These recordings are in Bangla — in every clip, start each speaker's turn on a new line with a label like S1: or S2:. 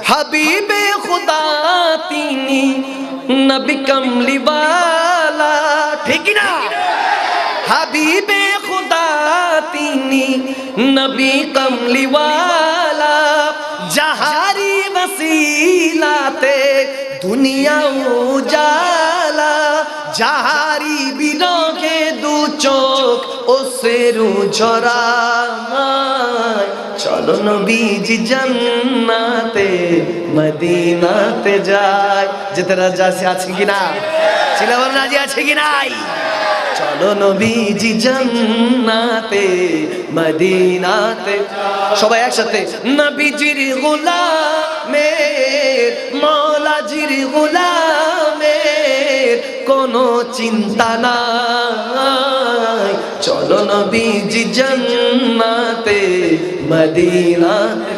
S1: হাবিবে খুদা তিনি নবী কমলিওয়ালা, ঠিক না? হাবিবে খুদা তিনি নবী কমলিওয়ালা, যাহারি ওসিলাতে দুনিয়া উজালা, যাহারি বিরহে দু চোখ ওসেরু ঝরায়। চলো নবীজি জান্নাতে মদিনাতে যায়। যেতে রাজি আছে কিনা? চিলাবার রাজি আছে কি নাই? চলো নবীজি জান্নাতে মদিনাতে। সবাই একসাথে। নবীজির গোলামের মৌলাজির গোলামের কোনো চিন্তা নাই। চলো নবীজি জান্নাতে মদিনাতে।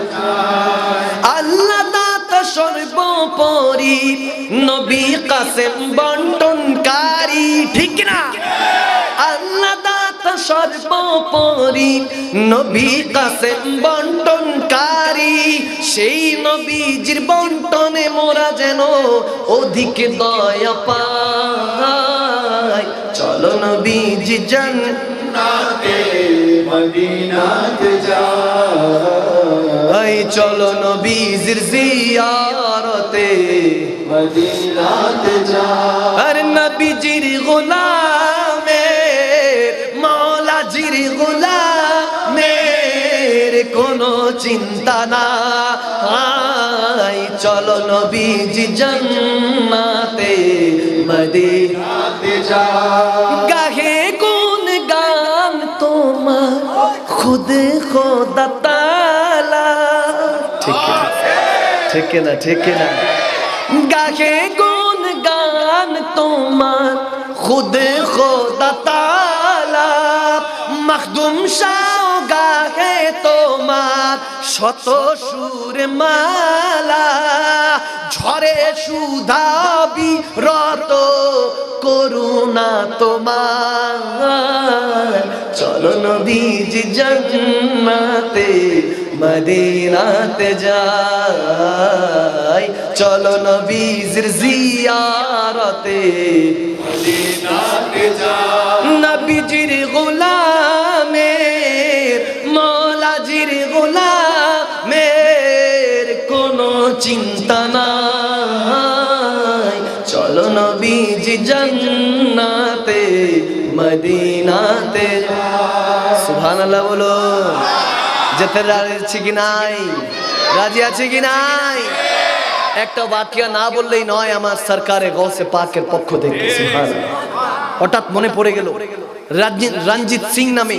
S1: আল্লাহ দাতা সর্বোপরি, নবী কাসেম বন্টনকারী, ঠিক না? আল্লাহ দাতা সর্বোপরি, নবী কাসেম বন্টনকারী। সেই নবীজির বন্টনে মোরা যেন অধিক দয়া পাই। চলো নবীজি জান্নাতে মদিনাতে যাই। চলো নবীজির জিয়ারতে মদিনাতে যাই। আর নবীজির গোলামের মৌলাজির গোলামের কোনো চিন্তা নাই। চলো নবীজি জান্নাতে মদিনাতে যাই। গাহে কোন গান তোমার খুদ খোদা তাআলা, ঠিক না? ঠিক না? গাহে কোন গান তোমার খুদ খোদা তাআলা, মখদুম শাহ গাহে তোমার শত সুর মালা। ঝরে সুধাবি রত করুণা তোমার। চলো নবীজি জান্নাতে মদিনাতে যাই। চলো নবীজির জিয়ারতে মদিনাতে যাই। নবীজির গোলামের মৌলাজির গোলামের কোনো চিন্তা নাই। চলো নবীজি জান্নাতে মদিনাতে। সুবহানাল্লাহ বলো। যেতে রাজি আছে কি নাই? রাজি আছে কি নাই? একটা বাকিয়া না বললেই নয় আমার সরকারে গৌসে পাকের পক্ষ থেকে। সুবহানাল্লাহ। হঠাৎ মনে পড়ে গেল রঞ্জিত সিং নামে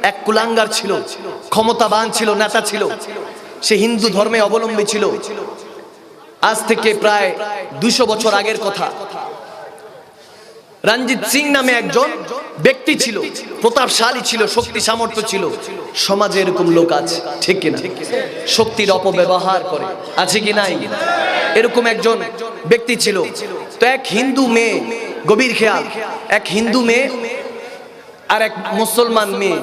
S1: এক কুলাঙ্গার ছিল, ক্ষমতাবান ছিল, নেতা ছিল। সে হিন্দু ধর্মে অবলম্বী ছিল। আজ থেকে প্রায় 200 বছর আগের কথা। রঞ্জিত সিং নামে একজন ব্যক্তি ছিল, প্রতাপশালী ছিল, শক্তি সামর্থ্য ছিল। সমাজে এরকম লোক আছে, ঠিক কিনা? শক্তির অপব্যবহার করে, আছে কি নাই? এরকম একজন ব্যক্তি ছিল। তো এক হিন্দু মেয়ে, গভীর খেয়াল, এক হিন্দু মেয়ে আর এক মুসলমান মেয়ে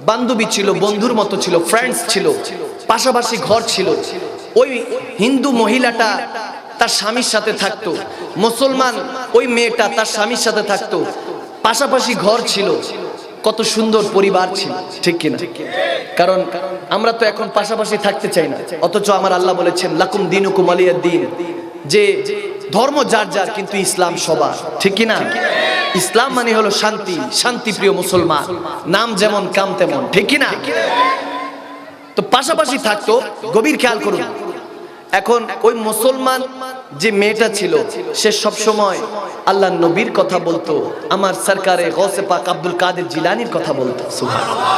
S1: বান্ধবী ছিল, বন্ধুর মতো ছিল, ফ্রেন্ডস ছিল, পাশাপাশি ঘর ছিল। ওই হিন্দু মহিলাটা তার স্বামীর সাথে থাকতো, মুসলমান ওই মেয়েটা তার স্বামীর সাথে থাকতো, পাশাপাশি ঘর ছিল। কত সুন্দর পরিবার ছিল, ঠিক কিনা? কারণ আমরা তো এখন পাশাপাশি থাকতে চাই না, অথচ আমার আল্লাহ বলেছেন লাকুম দিনুকুম ওয়ালিয়াদ্দিন, যে ধর্ম যার যার কিন্তু ইসলাম সবার, ঠিক কিনা? ইসলাম মানে হলো শান্তি, শান্তিপ্রিয় মুসলমান, নাম যেমন কাম তেমন, ঠিক কিনা? তো পাশাপাশি থাকতো। গভীর খেয়াল করুন। এখন ওই মুসলমান যে মেয়েটা ছিল সে সব সময় আল্লাহর নবীর কথা বলতো, আমার সরকারে গৌসে পাক আব্দুল কাদের জিলানীর কথা বলতো। সুবহানাল্লাহ।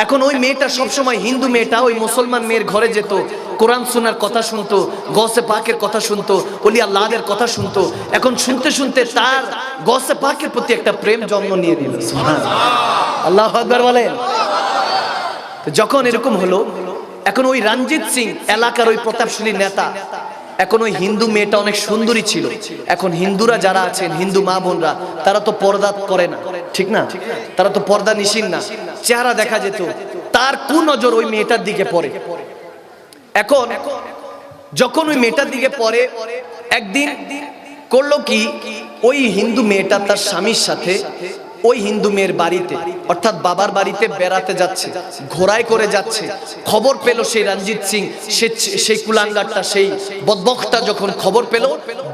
S1: এখন ওই মেয়েটা সব সময়, হিন্দু মেয়েটা ওই মুসলমান মেয়ের ঘরে যেত, কোরআন শোনার কথা শুনতো, গৌসে পাকের কথা শুনতো, ওলি আল্লাহদের কথা শুনতো। এখন শুনতে শুনতে তার গৌসে পাকের প্রতি একটা প্রেম জন্ম নিয়ে নিল। সুবহানাল্লাহ। আল্লাহু আকবার বলেন। যখন এরকম হলো, এখন ওই রঞ্জিত সিং এলাকার ওই প্রতাপশালী নেতা, এখন ওই হিন্দু মেয়েটা অনেক সুন্দরী ছিল। এখন হিন্দুরা যারা আছেন, হিন্দু মা বোনরা, তারা তো পর্দা করে না, ঠিক না? তারা তো পর্দা নিশিন না, চেহারা দেখা যেত। তার কুনজর ওই মেয়েটার দিকে পড়ে। এখন যখন ওই মেয়েটার দিকে পরে একদিন করলো কি, ওই হিন্দু মেয়েটা তার স্বামীর সাথে ওই হিন্দু মেয়ের বাড়িতে অর্থাৎ বাবার বাড়িতে বেড়াতে যাচ্ছে, ঘোড়ায় করে যাচ্ছে। খবর পেল সেই রঞ্জিত সিং, সেই কুলাঙ্গারটা, সেই বদবখটা যখন খবর পেল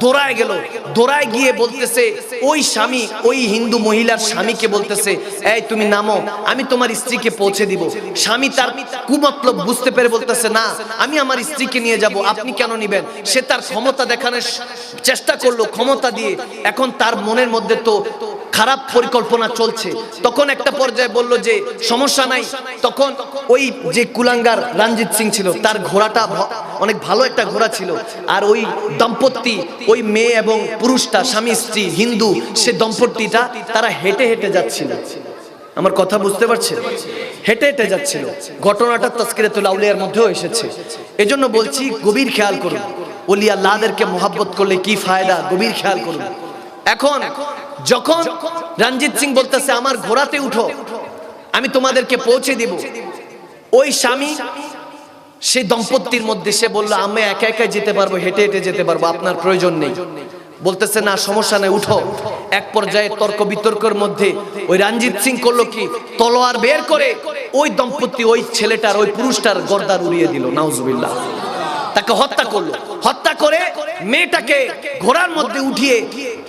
S1: দৌড়ায় গেল। দৌড়ায় গিয়ে বলতেছে ওই স্বামী, ওই হিন্দু মহিলার স্বামীকে বলতেছে, এই তুমি নামো, আমি তোমার স্ত্রীকে পৌঁছে দিব। স্বামী তার কুমতলব বুঝতে পেরে বলতেছে, না আমি আমার স্ত্রীকে নিয়ে যাব, আপনি কেন নিবেন? সে তার ক্ষমতা দেখানোর চেষ্টা করলো, ক্ষমতা দিয়ে। এখন তার মনের মধ্যে তো খারাপ পরিকল্পনা চলছে। তখন একটা পর্যায়ে বলল যে সমস্যা নাই। তখন ওই যে কুলাঙ্গার রঞ্জিত সিং ছিল, তার ঘোড়াটা অনেক ভালো একটা ঘোড়া ছিল। আর ওই দম্পতি, ওই মেয়ে এবং পুরুষটা, স্বামী স্ত্রী হিন্দু, সে দম্পতিটা তারা হেঁটে হেঁটে যাচ্ছিল। আমার কথা বুঝতে পারছেন? হেঁটে হেঁটে যাচ্ছিল। ঘটনাটা তাজকিরাতুল আউলিয়ার মধ্যেও এসেছে। এজন্য বলছি গভীর খেয়াল করুন, ওলি আল্লাহদেরকে মোহাব্বত করলে কি ফায়দা, গভীর খেয়াল করুন। এখন যখন রঞ্জিত সিং বলতেছে আমার ঘোড়াতে উঠো, আমি তোমাদেরকে পৌঁছে দিব, ওই স্বামী সেই দম্পতির মধ্যে সে বলল আমি একা একা যেতে পারবো, হেঁটে হেঁটে যেতে পারবো, আপনার প্রয়োজন নেই। বলতেছে না সমস্যা নেই, উঠো। এক পর্যায়ে তর্ক বিতর্কের মধ্যে ওই রঞ্জিত সিং করলো কি, তলোয়ার বের করে ওই দম্পতি, ওই ছেলেটার, ওই পুরুষটার গর্দান উড়িয়ে দিল, নাউজুবিল্লাহ। তাকে হত্যা করলো। হত্যা করে মেয়েটাকে ঘোড়ার মধ্যে উঠিয়ে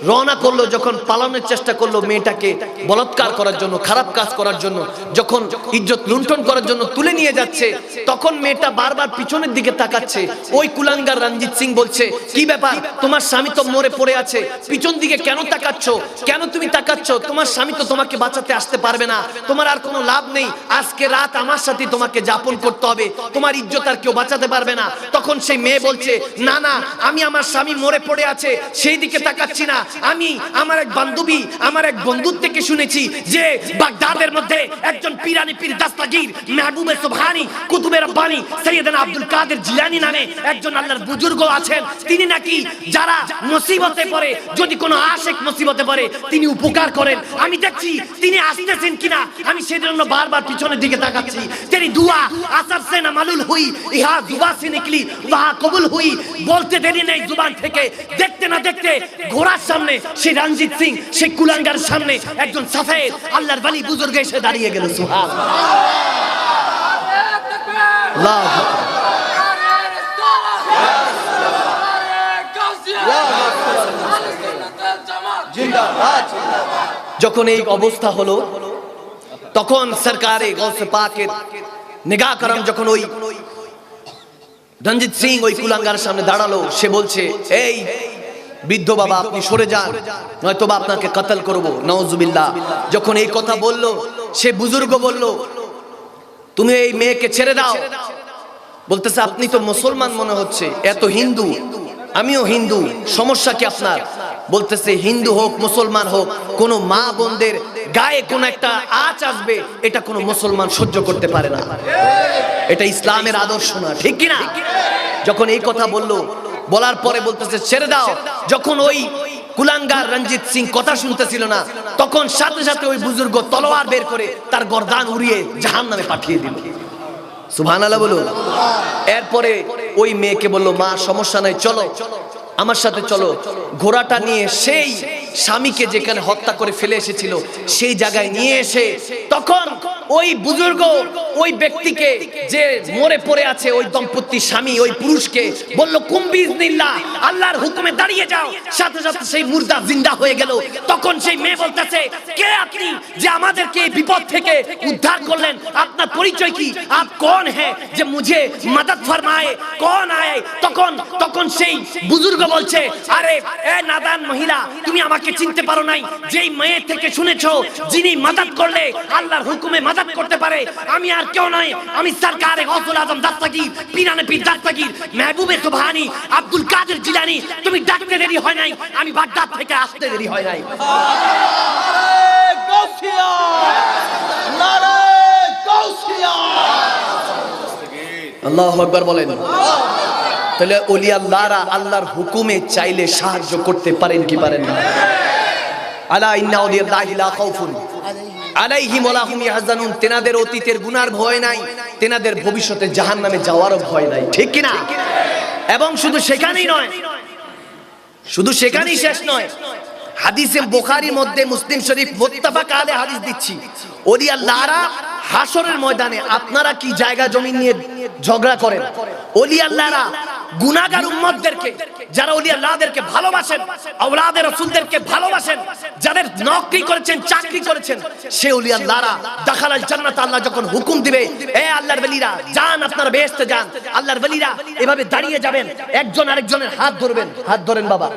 S1: রওনা করলো। যখন পালানোর চেষ্টা করলো, মেয়েটাকে বলাৎকার করার জন্য, খারাপ কাজ করার জন্য, যখন ইজ্জত লুণ্ঠন করার জন্য তুলে নিয়ে যাচ্ছে, তখন মেয়েটা বারবার পিছনের দিকে তাকাচ্ছে। ওই কুলাঙ্গার রঞ্জিত সিং বলছে, কি ব্যাপার, তোমার স্বামী তো মরে পড়ে আছে, পিছন দিকে কেন তাকাচ্ছ? কেন তুমি তাকাচ্ছ? তোমার স্বামী তো তোমাকে বাঁচাতে আসতে পারবে না, তোমার আর কোনো লাভ নেই, আজকে রাত আমার সাথে তোমাকে যাপন করতে হবে, তোমার ইজ্জত আর কেউ বাঁচাতে পারবে না। তখন সেই মেয়ে বলছে, না না, আমি আমার স্বামী মরে পড়ে আছে সেই দিকে তাকাচ্ছি না, আমি আমার এক বান্ধবী, আমার এক বন্ধুর থেকে শুনেছি যে বাগদাদের মধ্যে একজন পীরানি পীর দাস্তাগীর, মেহবুবে সুবহানি, কুতুবে রব্বানি, সৈয়দনা আব্দুল কাদের জিলানী নামে একজন আল্লাহর বুজুর্গ আছেন। তিনি নাকি যারা মুসিবতে পড়ে, যদি কোনো আশিক মুসিবতে পড়ে, তিনি উপকার করেন। আমি দেখছি তিনি আসতেছেন কিনা, আমি সেজন্য বারবার পিছনের দিকে তাকাচ্ছি। তেরি দুয়া আসর সে না মালুল হুই, ইহা দুয়া সে নিকলি ওয়া কবুল হুই। বলতে দেরি নেই জুবান থেকে, দেখতে না দেখতে ঘোড়ার সামনে সেই রঞ্জিত সিং, সেই কুলাঙ্গার সামনে একজন সাফেদ আল্লাহর ওলি বুজুর্গ এসে দাঁড়িয়ে গেল। সুবহানাল্লাহ। যখন এই অবস্থা হলো, তখন সরকারে গৌসে পাকের নিগাহ করম যখন ওই রঞ্জিত সিং ওই কুলাঙ্গার সামনে দাঁড়ালো, সে বলছে, এই বৃদ্ধ বাবা আপনি সরে যান, নয়তো বা আপনাকে কতল করব, নাউজুবিল্লাহ। যখন এই কথা বলল, সে বুজুর্গ বলল, তুমি এই মেয়েকে ছেড়ে দাও। বলতেছে, আপনি তো মুসলমান মনে হচ্ছে, এত হিন্দু, আমিও হিন্দু, সমস্যা কি আপনার? বলতেছে, হিন্দু হোক মুসলমান হোক, কোন মা বোনদের গায়ে কোন একটা আঁচ আসবে, এটা কোন মুসলমান সহ্য করতে পারে না, এটা ইসলামের আদর্শ না, ঠিক কিনা? যখন এই কথা বলল, বলার পরে বলতেছে ছেড়ে দাও। যখন ওই কুলাঙ্গার রঞ্জিত সিং কথা শুনতেছিল না, তখন সাথে সাথে ওই বুজুর্গ তলোয়ার বের করে তার গর্দান উড়িয়ে জাহান্নামে পাঠিয়ে দিল। সুবহানাল্লাহ বলুন। এরপরে ওই মেয়েকে বলল, মা সমস্যা নাই, চলো আমার সাথে চলো। ঘোড়াটা নিয়ে সেই স্বামীকে যেখানে হত্যা করে ফেলে এসেছিল সেই জায়গায় নিয়ে এসে, তখন ওই বুজুর্গ ওই ব্যক্তিকে যে মরে পড়ে আছে, ওই দম্পতি স্বামী ওই পুরুষকে বলল, কুম্বিজনিল্লাহ, আল্লাহর হুকুমে দাঁড়িয়ে যাও। সাথে সাথে সেই মুর্দা জিন্দা হয়ে গেল। তখন সেই মেয়ে বলতেছে, কে আপনি যে আমাদেরকে এই বিপদ থেকে উদ্ধার করলেন? আপনার পরিচয় কি? আপ কোন হ্যাঁ যে মুঝে মদদ ফরমায়ে, কোন আয়ে? তখন সেই বুজুর্গ বলছে, আরে এ নাদান মহিলা, তুমি আমাকে চিনতে পারো নাই? যেই মেয়ে থেকে শুনেছো যিনি মদদ করলে আল্লাহর হুকুমে মদদ করতে পারে, আমি আর কেউ নয়, আমি সরকারে গৌসুল আজম দাস্তাগীর, পীরানে পীর দাস্তাগীর, মেহবুবে সুবহানি, আব্দুল কাদের জিলানী। তুমি ডাকতে দেরি হয় নাই, আমি বাগদাদ থেকে আসতে দেরি হয় নাই। আল্লাহু আকবার বলেন। তাহলে ওলি আল্লাহরা আল্লাহর হুকুমে চাইলে সাহায্য করতে পারেন কি পারেন না? আলা ইন্না আউলিয়াল্লাহি লা খাউফুন আলাইহিম ওয়া লা হুম ইয়াহজানুন। তেনাদের অতীতের গুনার ভয় নাই, তেনাদের ভবিষ্যতে জাহান্নামে যাওয়ারও ভয় নাই, ঠিক কি না? এবং শুধু সেখানেই নয়, শুধু সেখানেই শেষ নয়, হাদিসে বুখারীর মধ্যে, মুসলিম শরীফ মুত্তাফাক আলাইহি হাদিস দিচ্ছি, ওলি আল্লাহরা হাসরের ময়দানে, আপনারা কি জায়গা জমি নিয়ে ঝগড়া করেন, ওলি আল্লাহরা গুনাহগার উম্মতদেরকে, যারা ওলি আল্লাহদেরকে ভালোবাসেন, আওলাদের রাসূলদেরকে ভালোবাসেন, যাদের নকরি করেছেন, চাকরি করেছেন, সে ওলি আল্লাহরা দাখালাল জান্নাত, আল্লাহ যখন হুকুম দিবে, এ আল্লাহর ওলিরা যান, আপনারা বেহেশতে যান, আল্লাহর ওলিরা এভাবে দাঁড়িয়ে যাবেন, একজন আরেকজনের হাত ধরবেন, হাত ধরেন বাবা,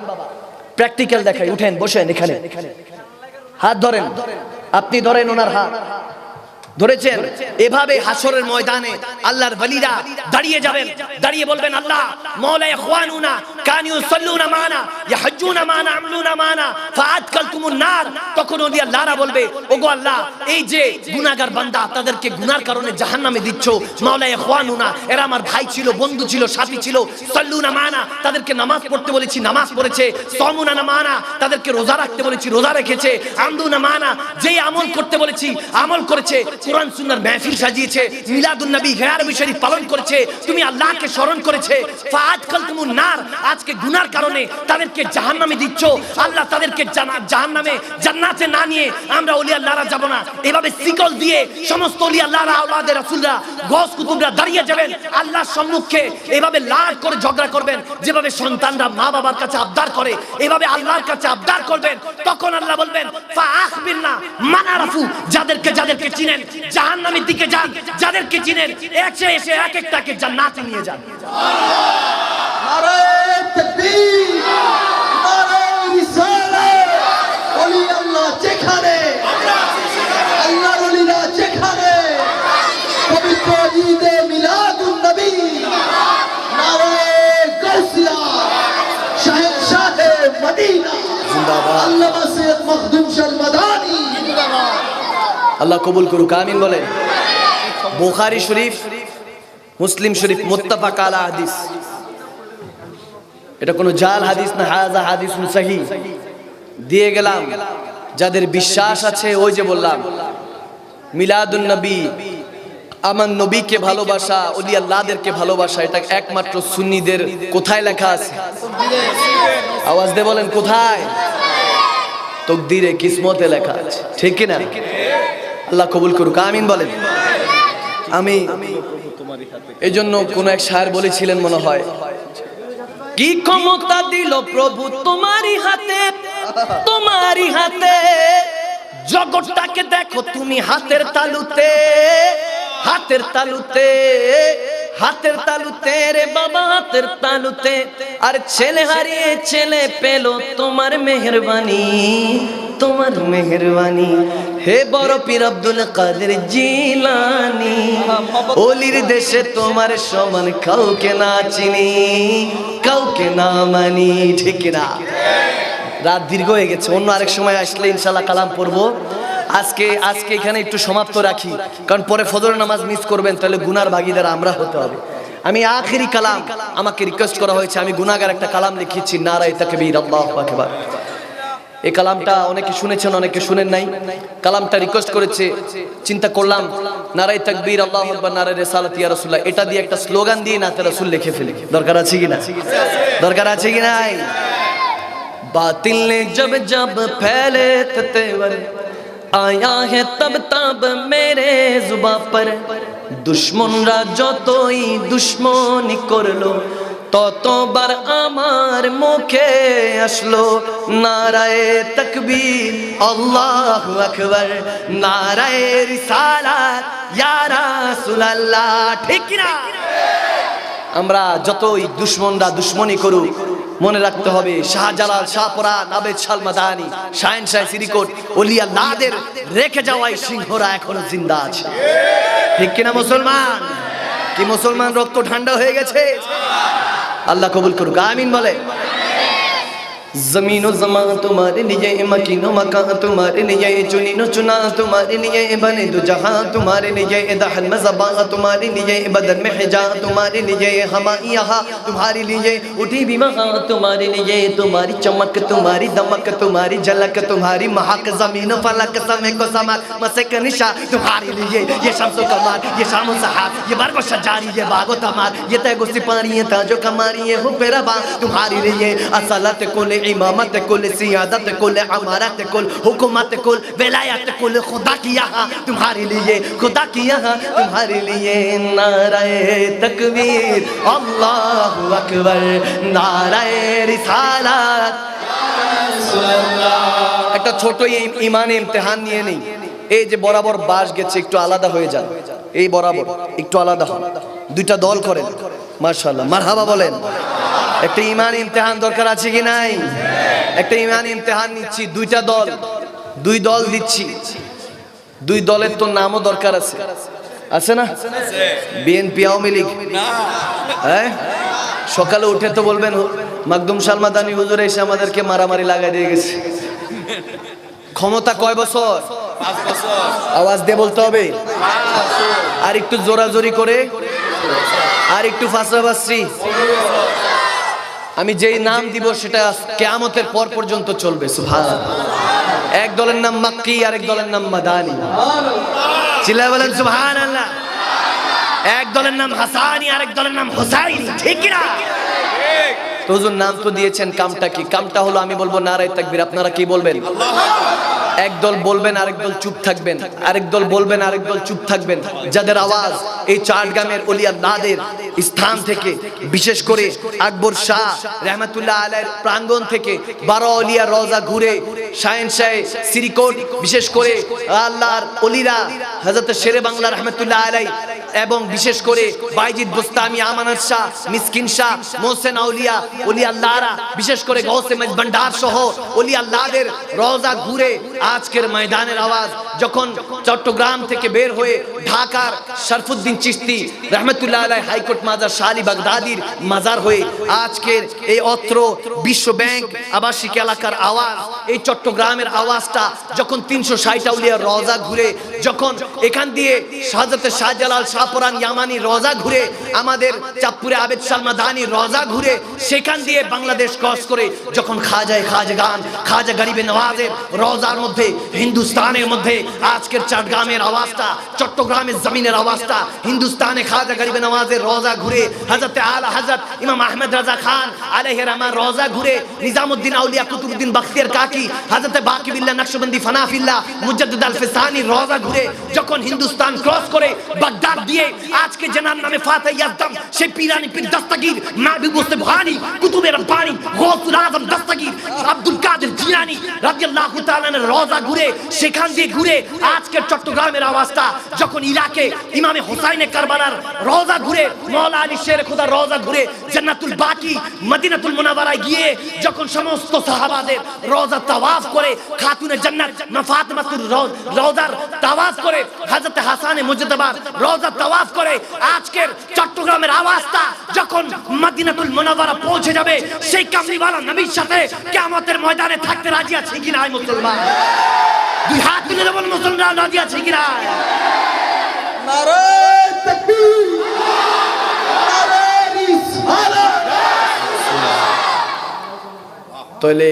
S1: প্র্যাকটিক্যাল দেখাই, উঠেন বসেন এখানে, হাত ধরেন, আপনি ধরেন ওনার হাত ধরেছেন, এভাবে হাসরের ময়দানে আল্লাহর ওলিরা দাঁড়িয়ে যাবেন, দাঁড়িয়ে বলবেন, আল্লাহ মাওলা ইখওয়ানুনা কানু ইউসাল্লুনা মানা ইয়াহজ্জুনা মানা আমলুনা মানা ফাআদকালতুমুন নার। তখন ওলি আল্লাহরা বলবে, ওগো আল্লাহ, এই যে গুনাহগার বান্দা, তাদেরকে গুনার কারণে জাহান্নামে দিচ্ছ, মাওলা ইখওয়ানুনা, এরা আমার ভাই ছিল, বন্ধু ছিল, সাথী ছিল, সাল্লুনা মানা, তাদেরকে নামাজ পড়তে বলেছি, নামাজ পড়েছে, সামুনা মানা, তাদেরকে রোজা রাখতে বলেছি, রোজা রেখেছে, আমলুনা মানা, যেই আমল করতে বলেছি আমল করেছে, কোরআন সুন্নাহর মাহফিল সাজিয়েছে, মিলাদুন নবী গায়রবি শরীফ পালন করেছে, তুমি আল্লাহকে স্মরণ করেছে, ফাআদকালতুমুন নার, আজকে গুনার কারণে তাদেরকে জাহান্নামে দিচ্ছ, আল্লাহ তাদেরকে জাহান্নামে জান্নাতে না নিয়ে আমরা ওলি আল্লাহরা যাব না। এভাবে শিকল দিয়ে সমস্ত ওলি আল্লাহরা, আওলাদের রাসূলরা, গস কুতুবরা দাঁড়িয়ে যাবেন আল্লাহর সম্মুখে, এভাবে লাড় করে ঝগড়া করবেন, যেভাবে সন্তানরা মা বাবার কাছে আবদার করে, এভাবে আল্লাহর কাছে আবদার করবেন। তখন আল্লাহ বলবেন, ফাআখবিরনা মান আরাফু, যাদেরকে যাদেরকে চিনেন জাহান্নামের দিকে যান, যাদেরকে চিনেন এসে এসে এক একটাকে জান্নাতে নিয়ে যান।
S2: নারে তাকবীর, নারে রিসালাত, ওলি আল্লাহ যেখানে, আল্লাহর ওলিরা যেখানে, পবিত্র ঈদে মিলাদুন নবী, নারে গাউসিয়া, শাহেনশাহে মদিনা জিন্দাবাদ, আল্লামা সৈয়দ মখদুম শাহ মাদানী জিন্দাবাদ।
S1: আল্লাহ কবুল করুক, আমিন বলেন। বুখারী শরীফ, মুসলিম শরীফ মুত্তাফাক আলা হাদিস, এটা কোনো জাল হাদিস না, হাযা হাদিসুন সহিহ দিয়ে গেলাম। যাদের বিশ্বাস আছে, ওই যে বললাম মিলাদুন নবী, আমার নবীকে ভালোবাসা, ওলি আল্লাহদেরকে ভালোবাসা, এটা একমাত্র সুন্নিদের কোথায় লেখা আছে? আওয়াজ দিয়ে বলেন, কোথায়? তাকদীরে কিসমতে লেখা আছে, ঠিক কি না? আল্লাহ কবুল করুক, আমিন বলেন। আমি এই জন্য কোন এক শায়ের বলেছিলেন মনে হয়, কি ক্ষমতা দিল প্রভু তোমারই হাতে, তোমারই হাতে, জগৎটাকে দেখো তুমি হাতের তালুতে, হাতের তালুতে, হাতের তালুতে রে বাবা, হাতের তালুতে। আর ছেলে হারিয়ে ছেলে পেল তোমার মেহেরবানি, তোমার মেহেরবানি, হে বড় পীর আব্দুল কাদের জিলানী, ওলির দেশে তোমার সমান কাউকে না চিনি, কাউকে না মানি, ঠিক না? রাত দীর্ঘ হয়ে গেছে, অন্য আরেক সময় আসলে ইনশাআল্লাহ কালাম পড়বো। আজকে এখানে একটু সমাপ্ত রাখি, কারণ পরে ফজর নামাজ মিস করবেন, তাহলে গুনার ভাগীদার আমরা হতে হবে। আমি আখেরি কালাম, আমাকে রিকোয়েস্ট করা হয়েছে, আমি গুনাহগার একটা কালাম লিখেছি, নারায়ে তাকবীর, আল্লাহু আকবার। এই কালামটা অনেকে শুনেছেন, অনেকে শুনেন নাই। কালামটা রিকোয়েস্ট করেছে, চিন্তা করলাম নারায়ে তাকবীর, আল্লাহু আকবার, নারায়ে রিসালাত ইয়া রাসূলুল্লাহ, এটা দিয়ে একটা স্লোগান দিয়ে নাতে রাসূল লিখে ফেলি। দরকার আছে কি না? দরকার আছে কি নাই? बातिल ने जब जब फैले तेवर आया है तब तब मेरे जुबा पर, दुश्मनरा যতই দুশ্মনী করলো, ততবার আমার মুখে আসলো নারায়ে তাকবীর, আল্লাহু আকবার, নারায়ে রিসালাত ইয়া রাসূলুল্লাহ, ঠিক না? আমরা যতই দুশ্মনরা দুশ্মনী করুক, মনে রাখতে হবে শাহজালাল, শাহপরান, আবেদ শাহ মাদানী, শাহেনশাহ সিরিকোট, ওলি আল্লাহদের রেখে যাওয়াই সিংহরা এখনো জিন্দা আছে, ঠিক কিনা মুসলমান? কি মুসলমান রক্ত ঠান্ডা হয়ে গেছে? আল্লাহ কবুল করুক, আমিন বলে। जमीनो जमा तुम्हारे लिए, मकीनो मका तुम्हारे लिए, चुनीनो चुना तुम्हारे लिए, बने दो जहां तुम्हारे लिए, दहल में ज़बां तुम्हारे लिए, बदन में हिजा तुम्हारे लिए, हमा यहाँ तुम्हारे लिए, उठी भी वहाँ तुम्हारे लिए, तुम्हारी चमक तुम्हारी दमक तुम्हारी झलक तुम्हारी महक, जमीनो फलक समय को समर मसक निशा तुम्हारे लिए, ये शम्सो कमार ये शामो सहार ये बरगो शजारी ये बागो तमार ये तैगो सिपारी ये ताजो कमारी ये हो पेराबा तुम्हारे लिए, असलत कुल इमामत कुल सियादत कुल अमारत कुल हुकूमत कुल विलायत कुल खुदा की यहाँ तुम्हारे लिए, खुदा की यहाँ तुम्हारे लिए। नाराए तकबीर अल्लाहु अकबर, नाराए रिसालत। একটা ছোট ইমানে ইমতিহান নিয়ে নেই, এই যে বরাবর বাস গেছে একটু আলাদা হয়ে যান, এই বরাবর একটু আলাদা হন, দুইটা দল করেন, মাশাআল্লাহ মারহাবা বলেন। একটা ইমান ইমতিহান দরকার আছে কি নাই? একটা ইমান ইমতিহান নিচ্ছি, দুইটা দল, দুই দল দিচ্ছি, দুই দলের তো নামও দরকার আছে, আছে না? বিএনপি আওয়ামী লীগ, হ্যাঁ সকালে উঠে তো বলবেন মাকদুম সালমাদানি হুজুর এসে আমাদেরকে মারামারি লাগাই দিয়ে গেছে। ক্ষমতা কয় বছর? 5 বছর। আওয়াজ দিয়ে বলতে হবে, আর একটু জোরাজোরি করে, আর একটু ফাঁসাবাসি। আমি যেই নাম দিব সেটা কিয়ামতের পর পর্যন্ত চলবে। সুবহানাল্লাহ। এক দলের নাম মাক্কি, আরেক দলের নাম মাদানি। চিল্লায়ে বলেন সুবহানাল্লাহ। এক দলের নাম হাসানি, আরেক দলের নাম হুসাইনি, ঠিক কি না? তো হুজুর নাম তো দিয়েছেন, কামটা কি? কামটা হলো আমি বলবো নারায়ে তাকবীর, আপনারা কি বলবেন? এক দল বলবেন, আরেক দল চুপ থাকবেন, আরেক দল বলবেন, আরেক দল চুপ থাকবেন। যাদের আওয়াজ এই চাটগ্রামের ওলি আল্লাহদের স্থান থেকে, বিশেষ করে আকবর শাহ রহমাতুল্লাহ আলাইহির প্রাঙ্গণ থেকে 12 ওলিয়া রওজা ঘুরে শাহেনশাহ সিরিকোট, বিশেষ করে আল্লাহর ওলিরা হযরত শেরে বাংলা রহমাতুল্লাহ আলাইহি এবং বিশেষ করে বাইজিদ বুস্তামি, আমানত শাহ, মিসকিন শাহ, মোহসেন আউলিয়া ওলি আল্লাহরা, বিশেষ করে গৌসে মজবন্ডার সহ ওলি আল্লাহদের রওজা ঘুরে আজকের ময়দানের আওয়াজ যখন চট্টগ্রাম থেকে বের হয়ে ঢাকার শরফুদ্দিন চিশতি রহমতুল্লাহ আলাইহি হাইকোর্ট মাজার শাহ আলী বাগদাদির মাজার হয়ে আজকের এই অত্র বিশ্ব ব্যাংক আবাসিক এলাকার আওয়াজ, এই চট্টগ্রামের আওয়াজটা যখন 360 আউলিয়ার রওজা ঘুরে, যখন এখান দিয়ে হযরত শাহজালাল শাহপরান ইয়ামানি রওজা ঘুরে, আমাদের চাঁদপুরে আবেদ সালমাদানি রওজা ঘুরে, সেখান দিয়ে বাংলাদেশ ক্রস করে যখন খাজাগান খাজা গরিবে নওয়াজের রওজার মধ্যে, হিন্দুস্তানের মধ্যে আজকের চট্টগ্রামের আওয়াজটা, চট্টগ্রামের জমিনের আওয়াজটা, হিন্দুস্তানে খাজা গরিবে নওয়াজের রওজা ঘুরে, হযরত আলা হযরত ইমাম আহমদ রাজা খান আলাইহির রহমান রওজা ঘুরে, নিজামউদ্দিন আউলিয়া কুতুবউদ্দিন বখতিয়ার কাকি, হযরত বাকি বিল্লাহ নকশবন্দি ফানাফিল্লাহ মুজাদ্দিদ আল ফিসানি রওজা ঘুরে যখন হিন্দুস্তান ক্রস করে বাগদাদ দিয়ে আজকে জানার নামে ফাতেহ ইয়াজদাম, সেই পীরানি পীর দস্তগীর মাহবুব মুস্তাফা বুখারী কুতুবে রব্বানি গৌসুল আজম দস্তগীর আব্দুল কাদের জিলানী রাদিয়াল্লাহু তাআলা এর রওজা ঘুরে, সেখান দিয়ে ঘুরে আজকের চট্টগ্রামের আওয়াজটা যখন ইরাকে ইমামে হুসাইনে কারবালার রওজা ঘুরে, মাওলা আলী শের খোদার রওজা ঘুরে, জান্নাতুল বাকি মদিনাতুল মুনাওয়ারায় গিয়ে যখন সমস্ত সাহাবাদের রওজা তাওয়াফ করে, খাতুনে জান্নাত মা ফাতিমাতুর রওজার তাওয়াফ করে, হযরত হাসানে মুজতাবার রওজা তাওয়াফ করে, আজকের চট্টগ্রামের আওয়াজটা যখন মদিনাতুল মুনাওয়ারা পৌঁছে যাবে, সেই কামলিওয়ালা নবীর সাথে কিয়ামতের ময়দানে থাকতে রাজি আছে কি না মুসলমান? দুই হাত তুলে বলুন মুসলমান রাজি আছে কি না?
S2: নারায়ে তাকবীর, নারায়ে রিসালাত।
S1: তাহলে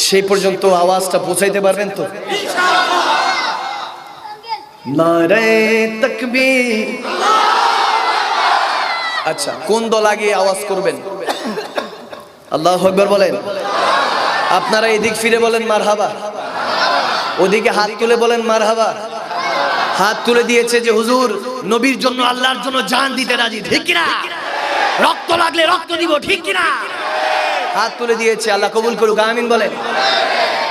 S1: সেই পর্যন্ত আওয়াজটা পৌঁছাইতে পারবেন তো? নারায়ে তাকবীর। আচ্ছা, কোন দল আগে আওয়াজ করবেন? আল্লাহু আকবার বলেন। আপনারা এদিক ফিরে বলেন মারহাবা, ওদিকে হাত তুলে বলেন মারহাবা। হাত তুলে দিয়েছে যে হুজুর নবীর জন্য আল্লাহর জন্য জান দিতে রাজি, ঠিক কি না? রক্ত লাগলে রক্ত দিব, ঠিক কি না? হাত তুলে দিয়েছে, আল্লাহ কবুল করুক, আমিন বলেন।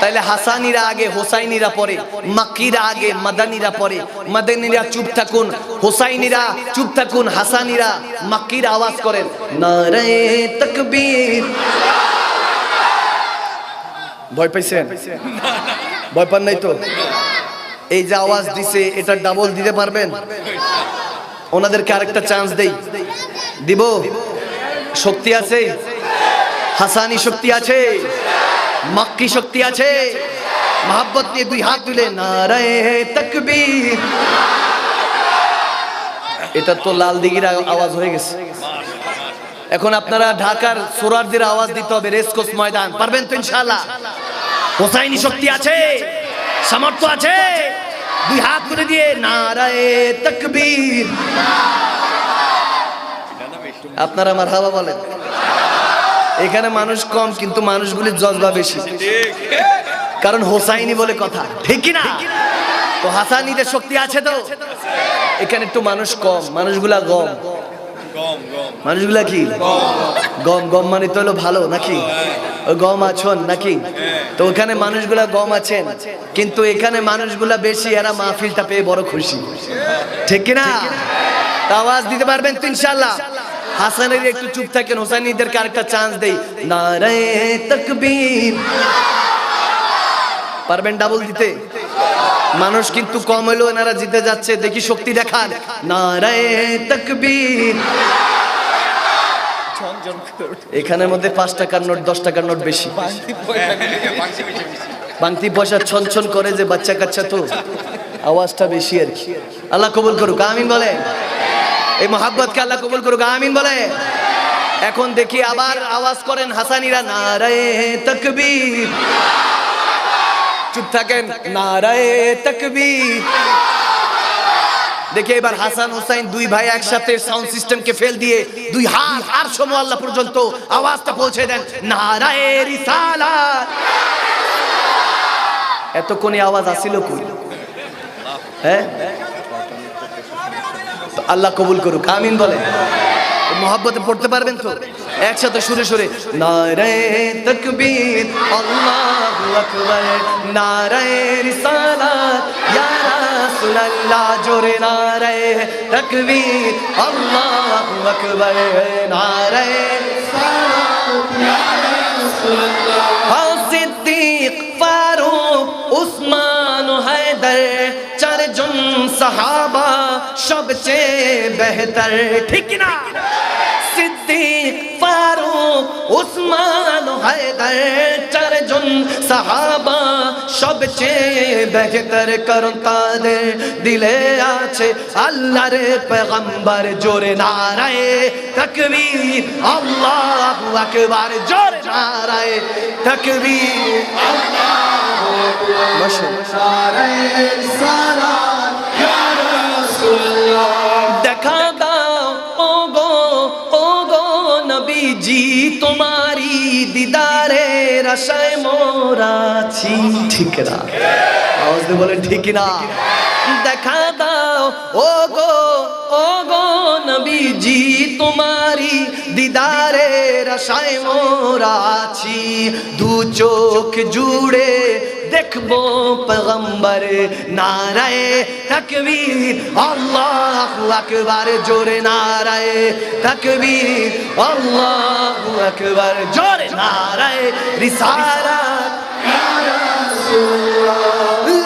S1: তাইলে হাসানিরা আগে, হোসাইনিরা পরে, মাক্কিরা আগে, মাদানিরা পরে। মাদানিরা চুপ থাকুন, হোসাইনিরা চুপ থাকুন, হাসানিরা মাক্কির আওয়াজ করেন নারায়ে তাকবীর। ভয় পাইছেন? ভয় পান নাই তো? এই যে আওয়াজ দিছে এটা ডাবল দিতে পারবেন? ওনাদেরকে আরেকটা চান্স দেই, দিব? শক্তি আছে? হাসানি শক্তি আছে, মক্কি শক্তি আছে। মোহাব্বত নিয়ে দুই হাত তুলে নারায়ে তাকবীর। এটা তো লাল দিঘির আওয়াজ হয়ে গেছে। এখন আপনারা ঢাকার সোরারদের আওয়াজ দিতে হবে, রেসকোর্স ময়দান। পারবেন তো ইনশাআল্লাহ? হোসাইনি শক্তি আছে, সামর্থ্য আছে, দুই হাত তুলে দিয়ে নারায়ে তাকবীর। আপনারা মারহাবা বলেন। এখানে মানুষ কম, কিন্তু মানুষগুলির জজবা বেশি, কারণ হোসাইনি বলে কথা, ঠিক কি না? তো হাসানিদের শক্তি আছে তো। এখানে একটু মানুষ কম, মানুষগুলা গম। মানুষগুলা কি গম? গম মানে তো হলো ভালো নাকি? ওই গম আছেন নাকি? তো ওখানে মানুষগুলা গম আছেন, কিন্তু এখানে মানুষগুলা বেশি, এরা মাহফিলটা পেয়ে বড় খুশি, ঠিক কি না? আওয়াজ দিতে পারবেন তো ইনশাআল্লাহ? হাসানের একটু চুপ থাকেন, হোসাইনিদেরকে আরেকটা চান্স দেই। নারায়ে তাকবীর। পারবেন ডাবল দিতে? মানুষ কিন্তু কম হলো, এনারা জিতে যাচ্ছে, দেখি শক্তি দেখান। নারায়ে তাকবীর। এখানের মধ্যে 5 টাকার নোট, 10 টাকার নোট বেশি, বাংতি পয়সা ছন করে যে বাচ্চা কাচ্চা, তো আওয়াজটা বেশি আর কি। আল্লাহ কবুল করুক, আমিন বলে। এই মোহাব্বতকে আল্লাহ কবুল করুক, আমিন বলে। এখন দেখি আবার আওয়াজ করেন হাসানিরা, নারায়ে তাকবীর। চুপ থাকেন, নারায়ে তাকবীর। দেখি এবার হাসান হোসাইন দুই ভাই একসাথে সাউন্ড সিস্টেমকে ফেল দিয়ে দুই হাত আর সময় আল্লাহ পর্যন্ত আওয়াজটা পৌঁছে দেন, নারায়ে রিসালাত। এতক্ষণে আওয়াজ আসিল কই? হ্যাঁ, আল্লাহ কবুল করুক, আমিন বলে। মোহাব্বতে পড়তে পারবেন তো? একসাথে সুরে সুরে নারায়ে তাকবীর, আল্লাহু আকবার, নারায়ে রিসালাত, ইয়া রাসূলুল্লাহ। জোরে নারায়ে তাকবীর, আল্লাহু আকবার, নারায়ে রিসালাত, ইয়া রাসূলুল্লাহ। সিদ্দিক, ফারুক, উসমান, হায়দার, চারজন সাহাবা সবচেয়ে বেহতর, ঠিক না? সিদ্দিক, ফারুক, উসমান, হায়দার, চারজন সাহাবা সবচেয়ে বেহতর, কারণ তাদের দিলে আছে আল্লাহর পয়গম্বর। জোরে নারায়ে তাকবীর, আল্লাহু আকবার, জোরে নারায়ে তাকবীর, আল্লাহু আকবার, নারায়ে রিসালাত, ইয়া রাসূলুল্লাহ। দেখা দাও ও গো নবীজি, তোমারি দিদারের আশায় মোরা আছি, ঠিক না? আওয়াজ দিয়ে বলেন ঠিক না? দেখা দাও ও গো নবীজি, তোমারি দিদারের আশায় মোরা আছি। দু চোখ জুড়ে দেখবো পয়গম্বর। নারায়ে তাকবীর, আল্লাহু আকবার, জোরে নারায়ে তাকবীর, আল্লাহু আকবার, জোরে নারায়ে রিসালাত, ইয়া রাসূলুল্লাহ।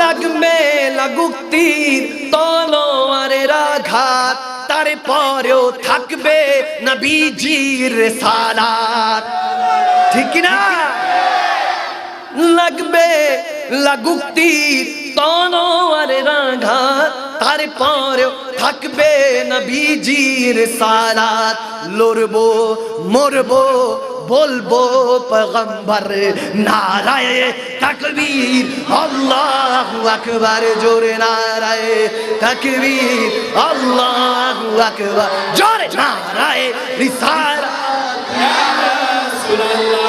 S1: লাগবে লাগুক তীর, তলোয়ারের আঘাত, তারপরেও থাকবে নবীজির রিসালাত, ঠিক না? লাগবে লাগুক তীর, তলোয়ারের আঘাত, তারপরেও থাকবে নবীজির রিসালাত। লড়বো মরবো বলবো পয়গম্বর। নারায়ে তাকবীর, আল্লাহু আকবার, জোরে নারায়ে তাকবীর, আল্লাহু আকবার, জোরে নারায়ে রিসালাত, ইয়া রাসূলুল্লাহ।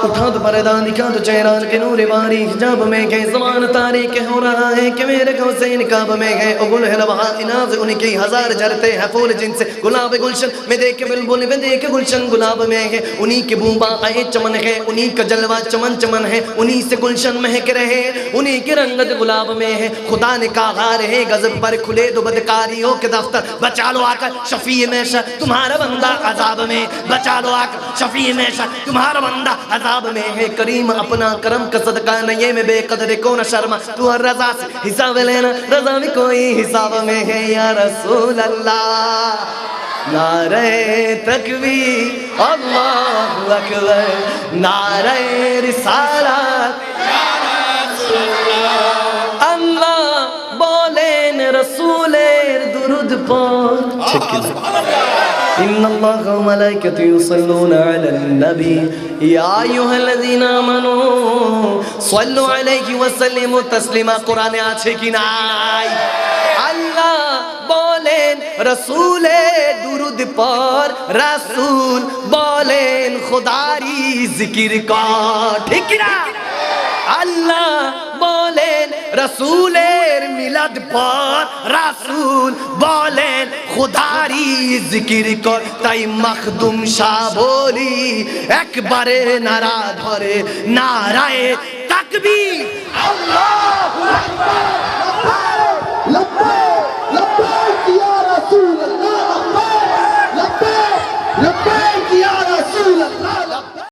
S1: उठा तो पर्दा दिखा तो चेहरा के नूरे बारी, हिजाब में गए ज़मान तारीख हो रहा है कि मेरे हुसैन काब में गए। उगुल है लबहा इनाज़ उनकी हजार जरते हैं फूल जिनसे गुलाब गुलशन में देखे बुलबुल में देखे गुलशन गुलाब में है। उन्हीं के बूबा आए चमन है, उन्हीं का जलवा चमन चमन है, उन्हीं से गुलशन महक रहे, उन्हीं की रंगत गुलाब में है। खुदा ने कहा रहे गजब पर खुले दो बदकारियों के दफ्तर। बचा लो आकर शफी में शा तुम्हारा बंदा अजाब में, बचा लो आकर शफी में शा तुम्हारा बंदा अजाब में है। करीम अपना करम का सदका नहीं में बेकदर को न शर्मा, तू हर रजा से हिसाब लेना, रजा में कोई हिसाब में है। या रसूल अल्लाह নারে তাকবীর আল্লাহু আকবার নারে রিসালাত আল্লাহ বলেন রাসূলের দুরূদ পড় ঠিক কি إن الله وملائكته يصلون على النبي يا أيها الذين آمنوا صلوا عليه وسلموا تسليما قرآن আছে কি নাই আল্লাহ বলেন রাসূলের দুরূদ পড় রাসূল বলেন খোদারি জিকির কর ঠিক কি না আল্লাহ বলেন রাসূলের মিলাদ পড় রাসূল বলেন খোদারি জিকির কর তাই মখদুম শাহ বলি একবারে নারা ধরে নারায়ে তাকবীর আল্লাহু আকবার